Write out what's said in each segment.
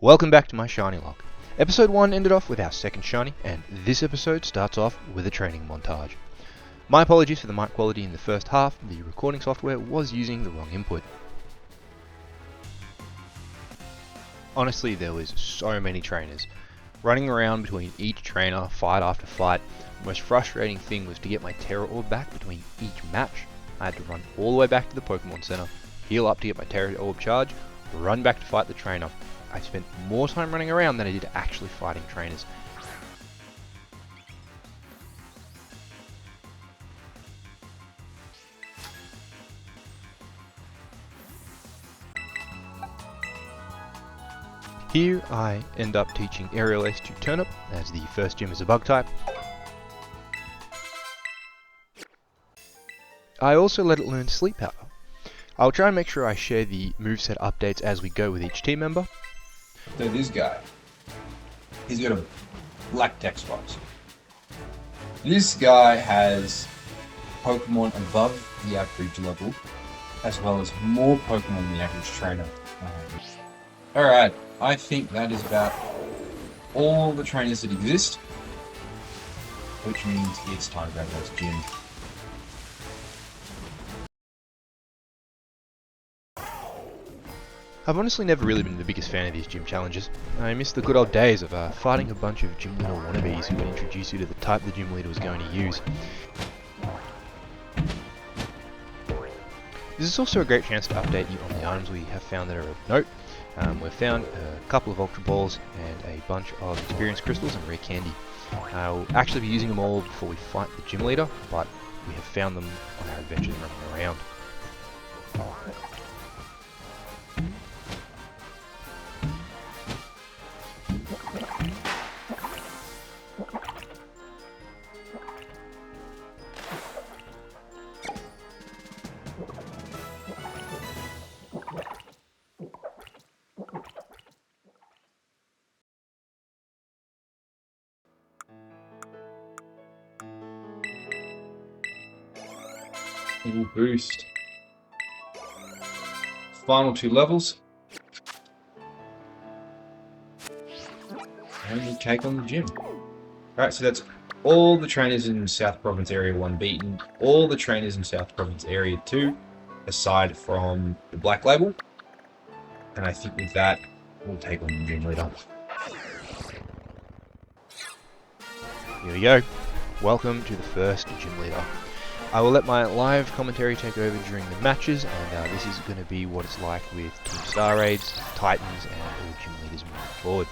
Welcome back to my Shinylocke. Episode 1 ended off with our second shiny, and this episode starts off with a training montage. My apologies for the mic quality in the first half, the recording software was using the wrong input. Honestly, there was so many trainers. Running around between each trainer, fight after fight. The most frustrating thing was to get my Terra Orb back between each match. I had to run all the way back to the Pokemon Center, heal up to get my Terra Orb charge, run back to fight the trainer. I spent more time running around than I did actually fighting trainers. Here I end up teaching Aerial Ace to Turnip, as the first gym is a bug type. I also let it learn Sleep Powder. I'll try and make sure I share the moveset updates as we go with each team member. So this guy, he's got a black text box. This guy has Pokemon above the average level, as well as more Pokemon than the average trainer. Alright, I think that is about all the trainers that exist, which means it's time to grab those gym. I've honestly never really been the biggest fan of these gym challenges. I miss the good old days of fighting a bunch of gym leader wannabes who would introduce you to the type the gym leader was going to use. This is also a great chance to update you on the items we have found that are of note. We've found a couple of Ultra Balls and a bunch of Experience Crystals and Rare Candy. We'll actually be using them all before we fight the gym leader, but we have found them on our adventures running around. Little boost. Final 2 levels. And you take on the gym. Alright, so that's all the trainers in South Province Area 1 beaten, all the trainers in South Province Area 2, aside from the Black Label. And I think with that, we'll take on the gym leader. Here we go. Welcome to the first gym leader. I will let my live commentary take over during the matches, and this is going to be what it's like with Team Star Raids, Titans, and all gym leaders moving forward.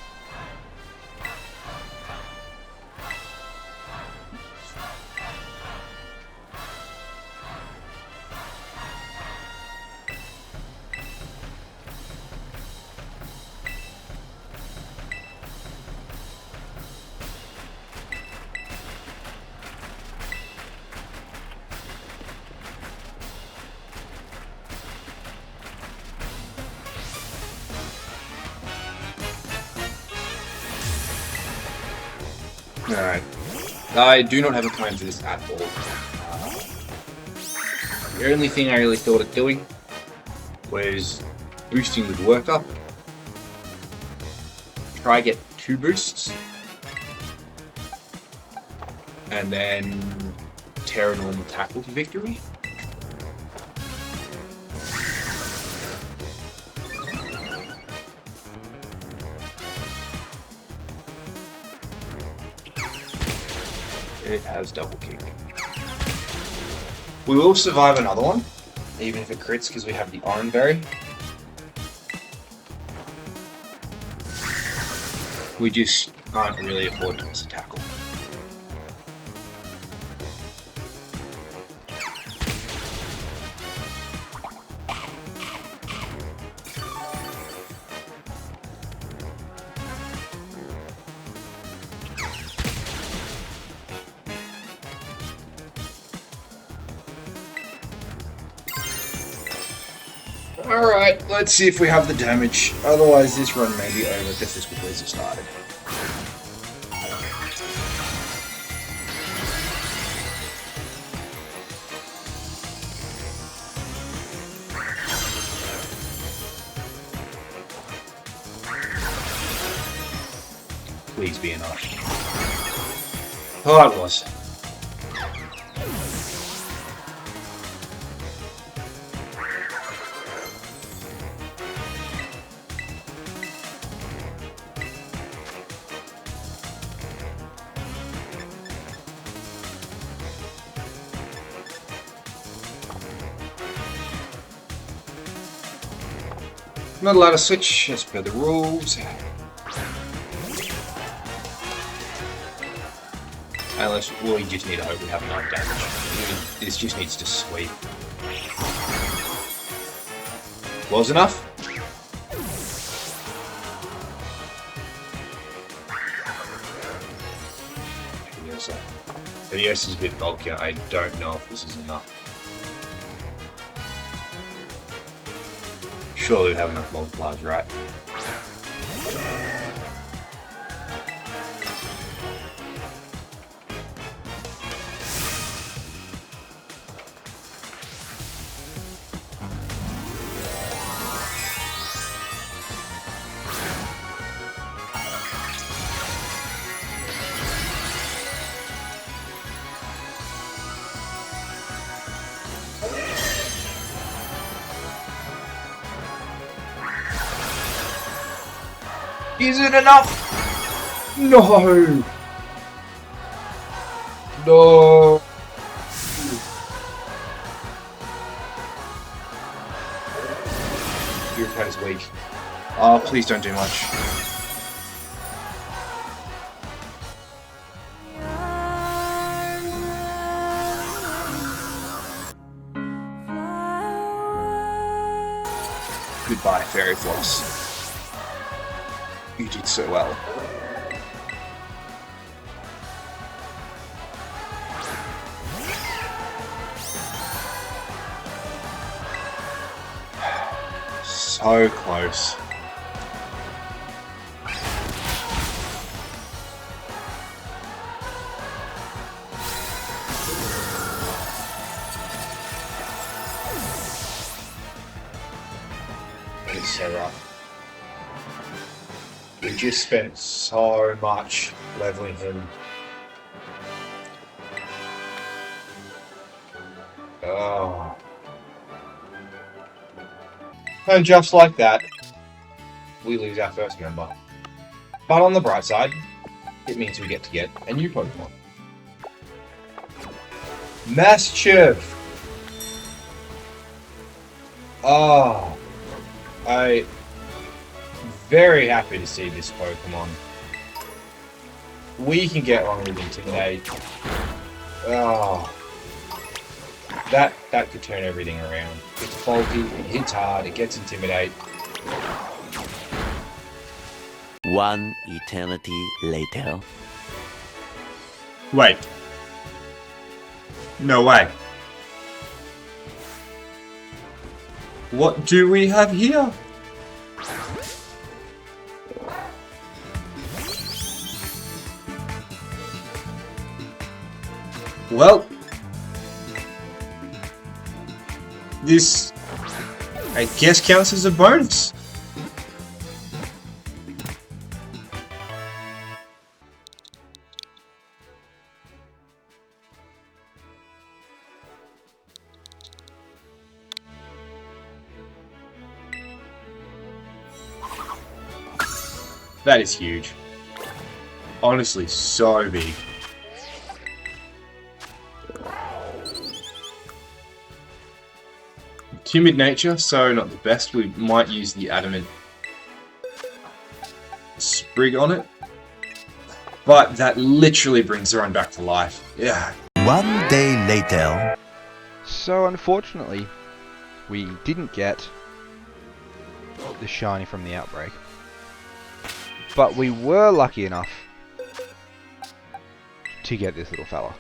Alright. I do not have a plan for this at all. The only thing I really thought of doing was boosting with workup. Try get 2 boosts. And then Terra normal tackle to victory. It has double kick. We will survive another one, even if it crits, because we have the Orange Berry. We just can't really afford to miss a tackle. Alright, let's see if we have the damage. Otherwise, this run may be over just as quickly as it started. please be enough. Oh, it was. Not allowed to switch as per the rules. Unless, well, you just need to hope we have enough damage. This just needs to sweep. Was enough? Videos is a bit bulkier. I don't know if this is enough. Surely we have enough multipliers, right? Is it enough? No! No! Your pet is weak. Oh, please don't do much. Goodbye, Fairy Floss. You did so well. So close. It's so rough. We just spent so much leveling him. Oh. And just like that, we lose our first member. But on the bright side, it means we get a new Pokemon. Mischief! Oh. Very happy to see this Pokemon. We can get on with Intimidate. Oh. That could turn everything around. It's faulty, it hits hard, it gets Intimidate. One eternity later. Wait. No way. What do we have here? Well, this, I guess, counts as a bonus. That is huge. Honestly, so big. Timid nature, so not the best. We might use the adamant sprig on it. But that literally brings her on back to life. Yeah. One day later. So unfortunately, we didn't get the shiny from the Outbreak. But we were lucky enough to get this little fella.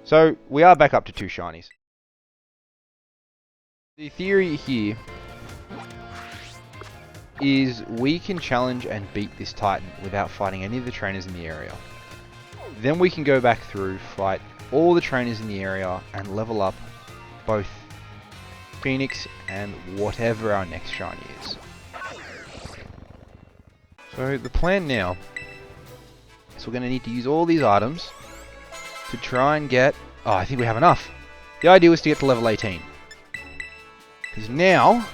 So, we are back up to 2 shinies. The theory here is we can challenge and beat this Titan without fighting any of the trainers in the area. Then we can go back through, fight all the trainers in the area, and level up both Phoenix and whatever our next shiny is. So the plan now is we're going to need to use all these items to try and get... Oh, I think we have enough. The idea was to get to level 18. Because now...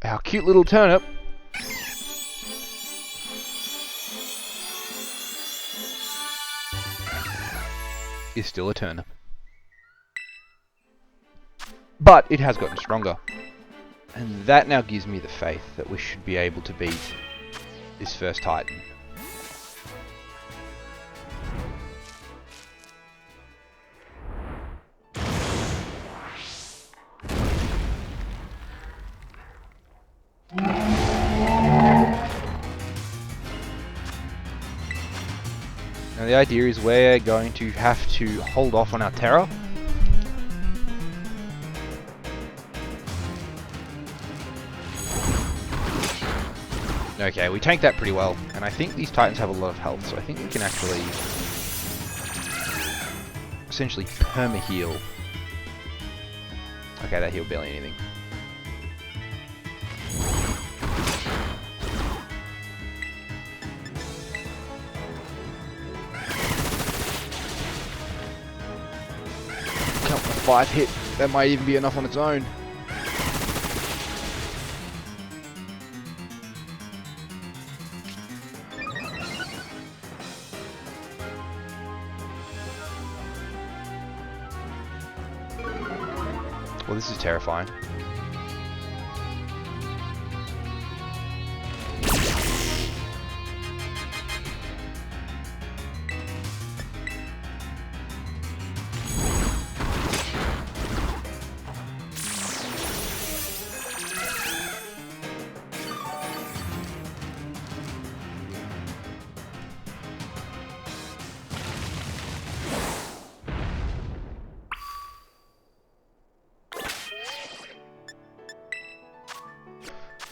our cute little turnip is still a turnip. But it has gotten stronger. And that now gives me the faith that we should be able to beat this first Titan. Now the idea is we're going to have to hold off on our terror. Okay, we tanked that pretty well, and I think these Titans have a lot of health, so I think we can actually essentially perma-heal. Okay, that healed barely anything. Count the 5 hit, that might even be enough on its own. Well, this is terrifying.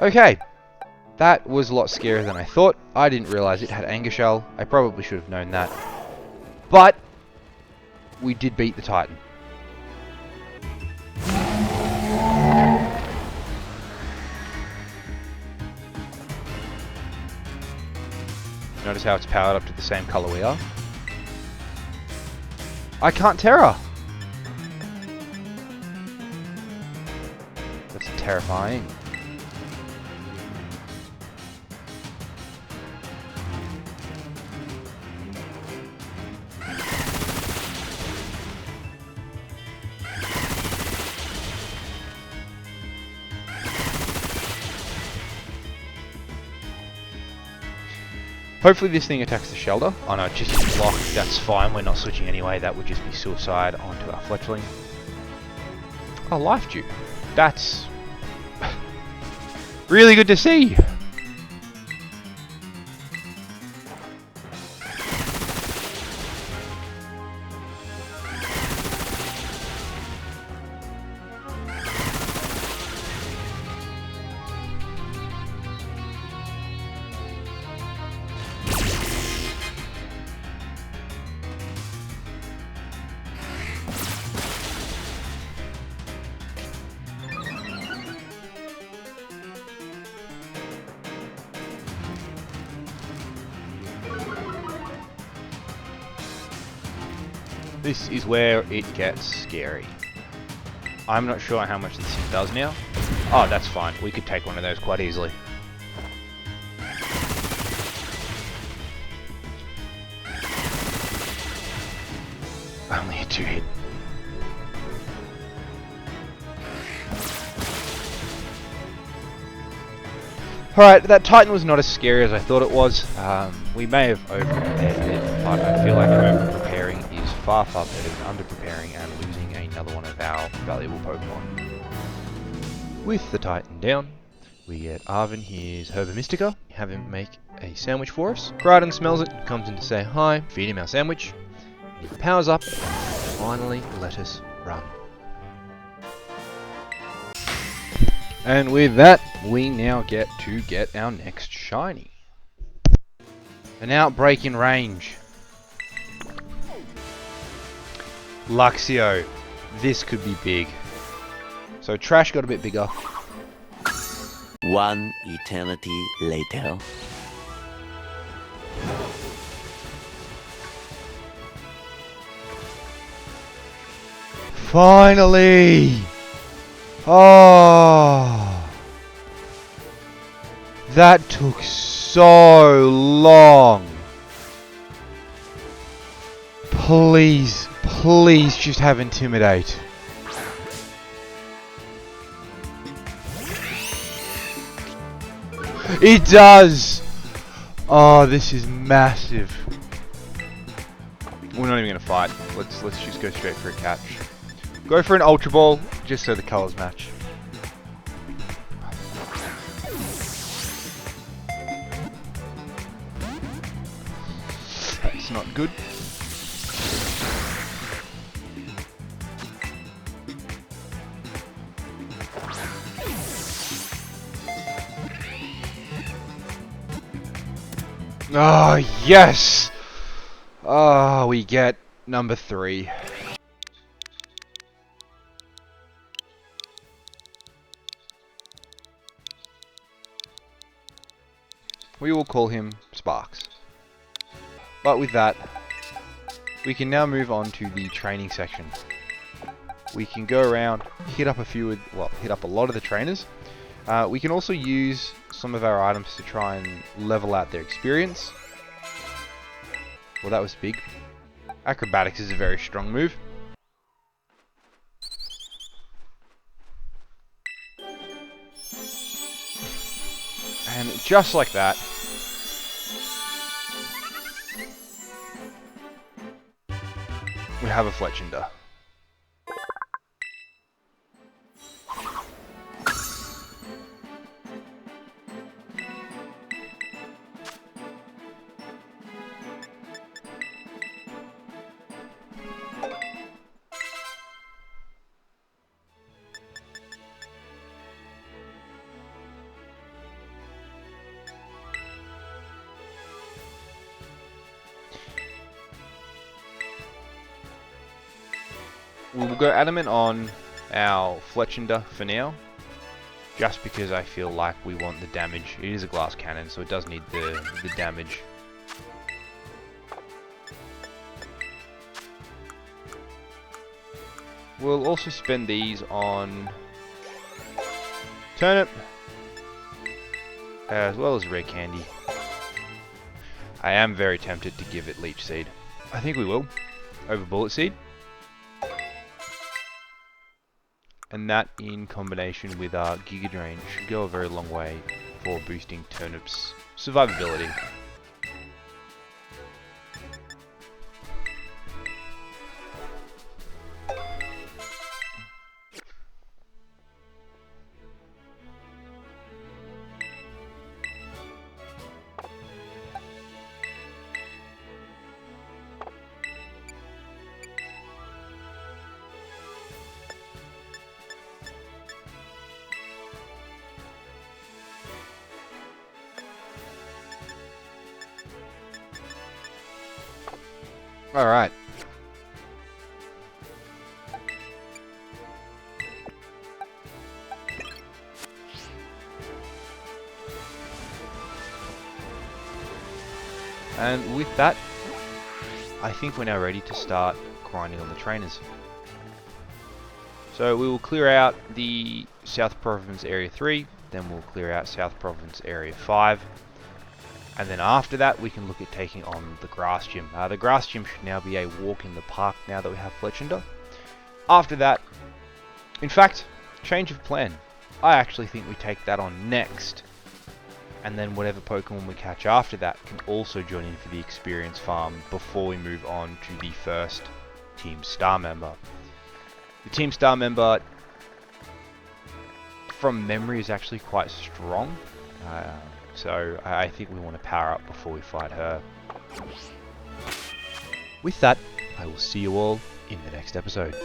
Okay, that was a lot scarier than I thought. I didn't realize it had Anger Shell. I probably should have known that. But we did beat the Titan. Notice how it's powered up to the same color we are. I can't terror. That's terrifying. Hopefully this thing attacks the shelter. Oh no, it just is block. That's fine, we're not switching anyway. That would just be suicide onto our fletchling. Oh, life tube. That's really good to see. This is where it gets scary. I'm not sure how much this thing does now. Oh, that's fine. We could take one of those quite easily. Only a 2-hit. Alright, that Titan was not as scary as I thought it was. We may have over-prepared it, but I feel like over-preparing is far better than under-preparing and losing another one of our valuable Pokemon. With the Titan down, we get Arvin his Herba Mystica, have him make a sandwich for us. Crichton smells it, comes in to say hi, feed him our sandwich, he powers up, and finally let us run. And with that, we now get to get our next shiny. An Outbreak in range. Luxio. This could be big. So Trash got a bit bigger. One eternity later. Finally! Oh, that took so long. Please, please just have Intimidate. It does! Oh, this is massive. We're not even gonna fight. Let's just go straight for a catch. Go for an Ultra Ball, just so the colours match. That's not good. Oh, yes! Oh, we get number 3. We will call him Sparks. But with that, we can now move on to the training section. We can go around, hit up a lot of the trainers. We can also use some of our items to try and level out their experience. Well, that was big. Acrobatics is a very strong move. And just like that, we have a Fletchinder. We will go adamant on our Fletchinder for now, just because I feel like we want the damage. It is a glass cannon, so it does need the damage. We'll also spend these on Turnip, as well as Rare Candy. I am very tempted to give it Leech Seed. I think we will, over Bullet Seed. And that, in combination with our Giga Drain, should go a very long way for boosting Turnip's survivability. Alright. And with that, I think we're now ready to start grinding on the trainers. So we will clear out the South Province Area 3, then we'll clear out South Province Area 5. And then after that, we can look at taking on the Grass Gym. The Grass Gym should now be a walk in the park now that we have Fletchinder. After that, in fact, change of plan. I actually think we take that on next. And then whatever Pokemon we catch after that can also join in for the experience farm before we move on to the first Team Star member. The Team Star member, from memory, is actually quite strong. So I think we want to power up before we fight her. With that, I will see you all in the next episode.